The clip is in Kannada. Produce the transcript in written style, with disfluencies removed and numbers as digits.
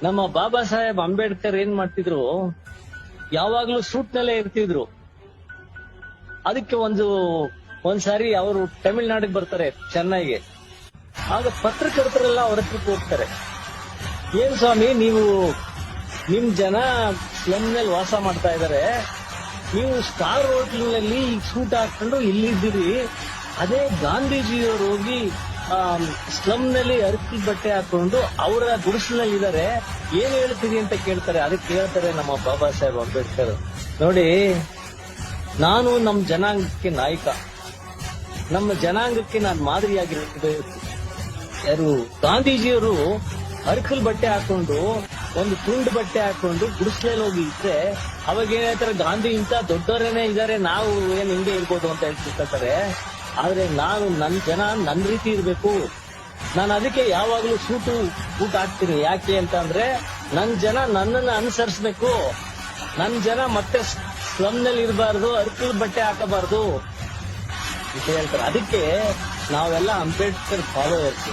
ನಮ್ಮ ಬಾಬಾ ಸಾಹೇಬ್ ಅಂಬೇಡ್ಕರ್ ಏನ್ ಮಾಡ್ತಿದ್ರು, ಯಾವಾಗ್ಲೂ ಸೂಟ್ ನಲ್ಲೇ ಇರ್ತಿದ್ರು. ಅದಕ್ಕೆ ಒಂದ್ಸಾರಿ ಅವರು ತಮಿಳ್ನಾಡಿಗೆ ಬರ್ತಾರೆ, ಚೆನ್ನೈಗೆ. ಆಗ ಪತ್ರಕರ್ತರೆಲ್ಲ ಅವ್ರ ಹತ್ರಕ್ಕೆ ಹೋಗ್ತಾರೆ. ಏನ್ ಸ್ವಾಮಿ, ನಿಮ್ ಜನ ಸ್ಲಮ್ ನಲ್ಲಿ ವಾಸ ಮಾಡ್ತಾ ಇದಾರೆ, ನೀವು ಸ್ಟಾರ್ ಹೋಟೆಲ್ನಲ್ಲಿ ಸೂಟ್ ಹಾಕೊಂಡು ಇಲ್ಲಿದ್ದೀರಿ. ಅದೇ ಗಾಂಧೀಜಿಯವರು ಹೋಗಿ ಸ್ಲಮ್ ನಲ್ಲಿ ಅರಕಿ ಬಟ್ಟೆ ಹಾಕೊಂಡು ಅವರ ಗುಡಿಸಲಿನಲ್ಲಿ ಇದಾರೆ, ಏನ್ ಹೇಳ್ತೀರಿ ಅಂತ ಕೇಳ್ತಾರೆ. ಅದಕ್ಕೆ ಹೇಳ್ತಾರೆ ನಮ್ಮ ಬಾಬಾ ಸಾಹೇಬ್ ಅಂಬೇಡ್ಕರ್, ನೋಡಿ, ನಾನು ನಮ್ಮ ಜನಾಂಗಕ್ಕೆ ನಾಯಕ, ನಮ್ಮ ಜನಾಂಗಕ್ಕೆ ನಾನು ಮಾದರಿಯಾಗಿರಬೇಕು. ಯಾರು ಗಾಂಧೀಜಿಯವರು ಅರ್ಕಲ್ ಬಟ್ಟೆ ಹಾಕೊಂಡು, ಒಂದು ತುಂಡು ಬಟ್ಟೆ ಹಾಕೊಂಡು ಗುಡಿಸ್ಲಲ್ಲಿ ಹೋಗಿ ಇದ್ರೆ ಅವಾಗ ಏನ್ ಹೇಳ್ತಾರೆ, ಗಾಂಧಿ ಇಂತ ದೊಡ್ಡವರೇನೆ ಇದಾರೆ, ನಾವು ಏನ್ ಹಿಂಗೆ ಇರ್ಬೋದು ಅಂತ ಹೇಳ್ತಿರ್ತಾರೆ. ಆದ್ರೆ ನಾನು ನನ್ ಜನ ನನ್ ರೀತಿ ಇರ್ಬೇಕು. ನಾನು ಅದಕ್ಕೆ ಯಾವಾಗ್ಲೂ ಊಟ ಹಾಕ್ತೀನಿ. ಯಾಕೆ ಅಂತ ಅಂದ್ರೆ ನನ್ ಜನ ನನ್ನನ್ನ ಅನುಸರಿಸ್ಬೇಕು. ನನ್ ಜನ ಮತ್ತೆ ಸ್ಲಮ್ ನಲ್ಲಿ ಇರಬಾರ್ದು, ಅರ್ಕಲ್ ಬಟ್ಟೆ ಹಾಕಬಾರ್ದು ಅಂತ ಹೇಳ್ತಾರೆ. ಅದಕ್ಕೆ ನಾವೆಲ್ಲ ಅಂಬೇಡ್ಕರ್ ಫಾಲೋವರ್ಸ್.